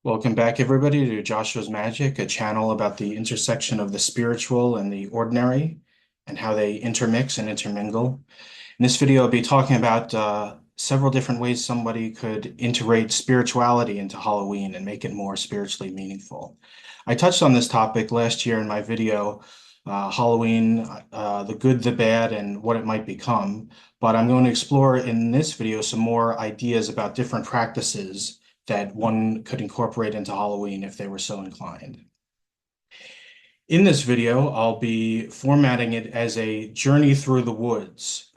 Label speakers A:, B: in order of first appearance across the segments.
A: Welcome back, everybody, to Joshua's Magic, a channel about the intersection of the spiritual and the ordinary and how they intermix and intermingle. In this video, I'll be talking about several different ways somebody could integrate spirituality into Halloween and make it more spiritually meaningful. I touched on this topic last year in my video, Halloween, the good, the bad, and what it might become. But I'm going to explore in this video some more ideas about different practices that one could incorporate into Halloween if they were so inclined. In this video, I'll be formatting it as a journey through the woods,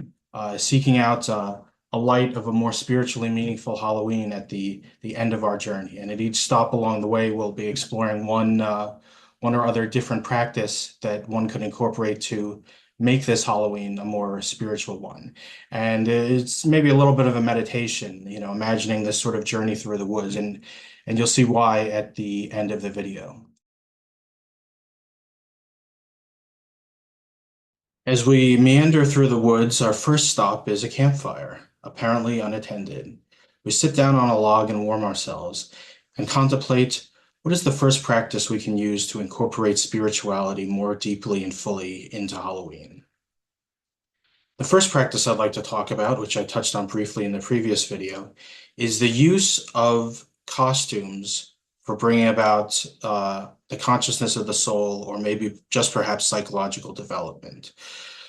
A: seeking out a light of a more spiritually meaningful Halloween at the end of our journey. And at each stop along the way, we'll be exploring one or other different practice that one could incorporate to make this Halloween a more spiritual one. And it's maybe a little bit of a meditation, imagining this sort of journey through the woods, and you'll see why at the end of the video. As we meander through the woods, our first stop is a campfire, apparently unattended. We sit down on a log and warm ourselves and contemplate what is the first practice we can use to incorporate spirituality more deeply and fully into Halloween. The first practice I'd like to talk about, which I touched on briefly in the previous video, is the use of costumes for bringing about the consciousness of the soul, or maybe just perhaps psychological development.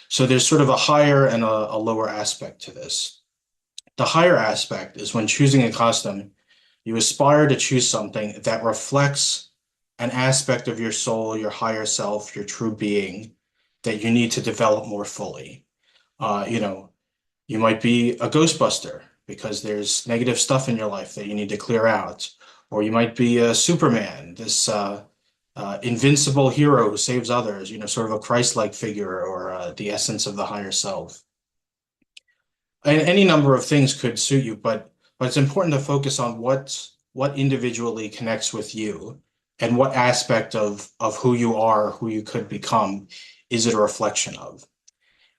A: So there's sort of a higher and a lower aspect to this. The higher aspect is when choosing a costume, you aspire to choose something that reflects an aspect of your soul, your higher self, your true being that you need to develop more fully. You know, you might be a Ghostbuster because there's negative stuff in your life that you need to clear out. Or you might be a Superman, this invincible hero who saves others, sort of a Christ-like figure, or the essence of the higher self. And any number of things could suit you, but it's important to focus on what individually connects with you and what aspect of who you are, who you could become, is it a reflection of?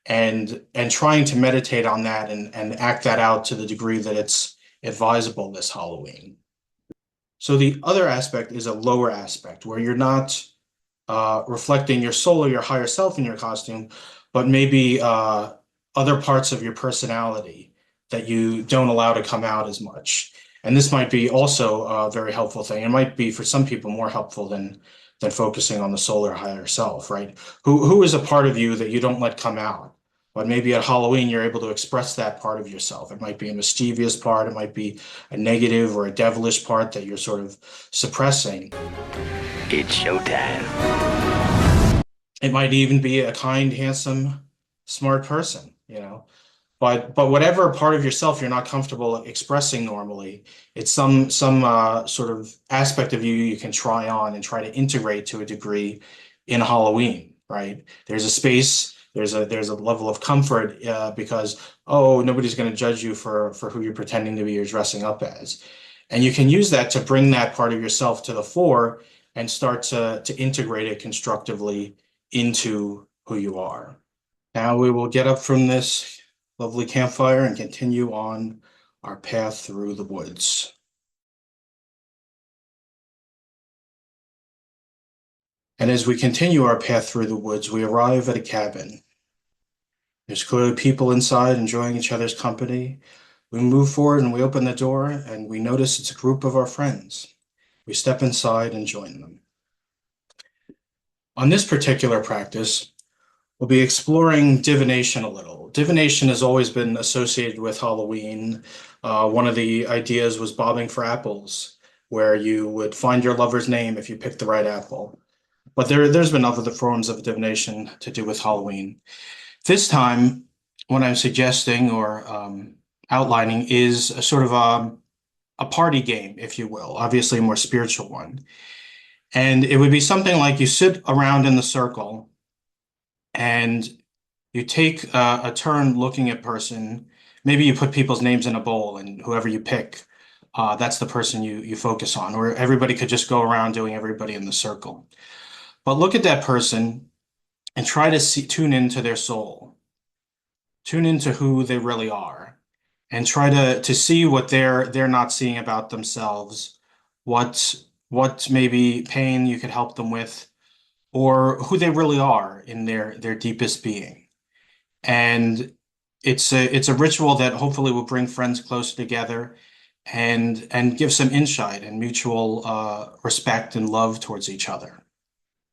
A: And trying to meditate on that and act that out to the degree that it's advisable this Halloween. So the other aspect is a lower aspect where you're not reflecting your soul or your higher self in your costume, but maybe other parts of your personality that you don't allow to come out as much. And this might be also a very helpful thing. It might be for some people more helpful than focusing on the soul or higher self, right? Who is a part of you that you don't let come out? But maybe at Halloween, you're able to express that part of yourself. It might be a mischievous part. It might be a negative or a devilish part that you're sort of suppressing.
B: It's showtime.
A: It might even be a kind, handsome, smart person. But whatever part of yourself you're not comfortable expressing normally, it's some sort of aspect of you you can try on and try to integrate to a degree in Halloween, right? There's a space, there's a level of comfort because, oh, nobody's going to judge you for who you're pretending to be or dressing up as. And you can use that to bring that part of yourself to the fore and start to integrate it constructively into who you are. Now we will get up from this lovely campfire and continue on our path through the woods. And as we continue our path through the woods, we arrive at a cabin. There's clearly people inside enjoying each other's company. We move forward and we open the door and we notice it's a group of our friends. We step inside and join them. On this particular practice, we'll be exploring divination a little. Divination has always been associated with Halloween. One of the ideas was bobbing for apples, where you would find your lover's name if you picked the right apple. But there's been other forms of divination to do with Halloween. This time, what I'm suggesting or outlining is a sort of a party game, if you will, obviously a more spiritual one. And it would be something like you sit around in the circle and you take a turn looking at person. Maybe you put people's names in a bowl, and whoever you pick, that's the person you focus on. Or everybody could just go around doing everybody in the circle. But look at that person and try to tune into their soul, tune into who they really are, and try to see what they're not seeing about themselves, what what maybe pain you could help them with, or who they really are in their deepest being. And it's a ritual that hopefully will bring friends closer together and give some insight and mutual respect and love towards each other,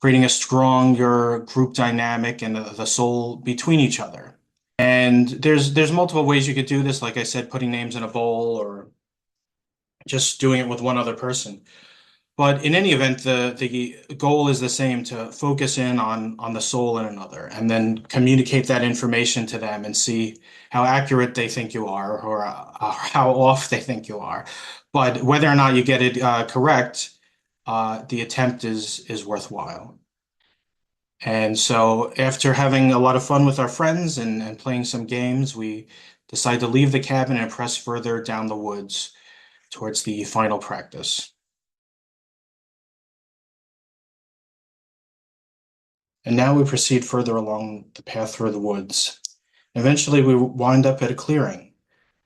A: creating a stronger group dynamic and the soul between each other. And there's multiple ways you could do this, like I said, putting names in a bowl or just doing it with one other person. But in any event, the goal is the same, to focus in on the soul in another and then communicate that information to them and see how accurate they think you are, or how off they think you are. But whether or not you get it correct, the attempt is worthwhile. And so after having a lot of fun with our friends and playing some games, we decide to leave the cabin and press further down the woods towards the final practice. And now we proceed further along the path through the woods. Eventually, we wind up at a clearing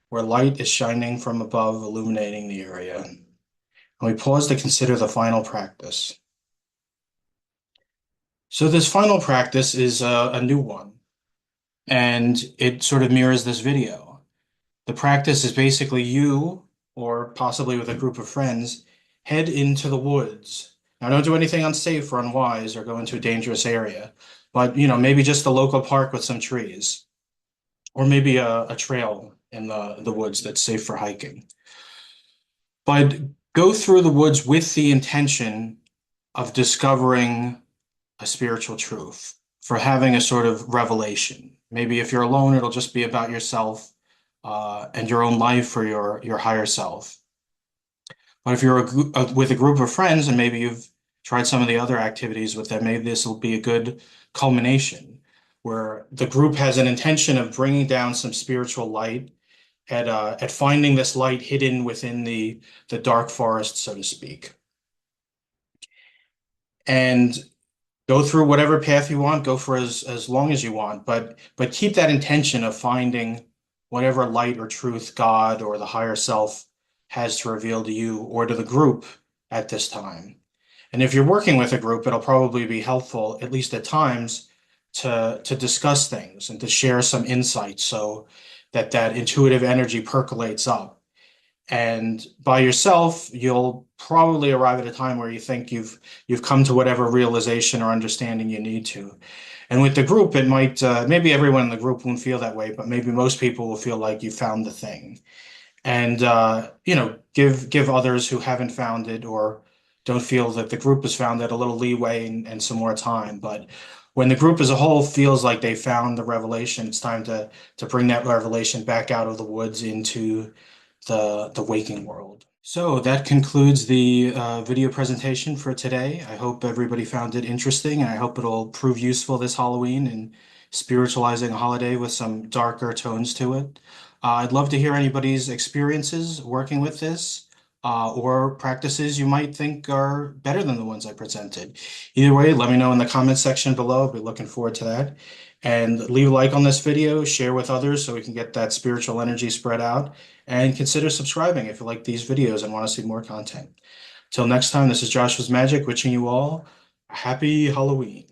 A: where light is shining from above, illuminating the area. And we pause to consider the final practice. So, this final practice is a new one, and it sort of mirrors this video. The practice is basically you, or possibly with a group of friends, head into the woods. Now, don't do anything unsafe or unwise or go into a dangerous area, but maybe just a local park with some trees, or maybe a trail in the woods that's safe for hiking. But go through the woods with the intention of discovering a spiritual truth, for having a sort of revelation. Maybe if you're alone, it'll just be about yourself and your own life, or your higher self. But if you're with a group of friends and maybe you've tried some of the other activities with them, maybe this will be a good culmination where the group has an intention of bringing down some spiritual light, at finding this light hidden within the dark forest, so to speak. And go through whatever path you want, go for as long as you want, but keep that intention of finding whatever light or truth God or the higher self has to reveal to you or to the group at this time. And if you're working with a group, it'll probably be helpful, at least at times, to discuss things and to share some insights so that that intuitive energy percolates up. And by yourself, you'll probably arrive at a time where you think you've come to whatever realization or understanding you need to. And with the group, it might maybe everyone in the group won't feel that way, but maybe most people will feel like you found the thing. And give others who haven't found it or don't feel that the group has found it a little leeway and some more time. But when the group as a whole feels like they found the revelation, it's time to bring that revelation back out of the woods into the waking world. So that concludes the video presentation for today. I hope everybody found it interesting, and I hope it'll prove useful this Halloween in spiritualizing a holiday with some darker tones to it. I'd love to hear anybody's experiences working with this, or practices you might think are better than the ones I presented. Either way, let me know in the comment section below. I'll be looking forward to that. And leave a like on this video, share with others so we can get that spiritual energy spread out, and consider subscribing if you like these videos and want to see more content. Till next time, this is Joshua's Magic, wishing you all a happy Halloween.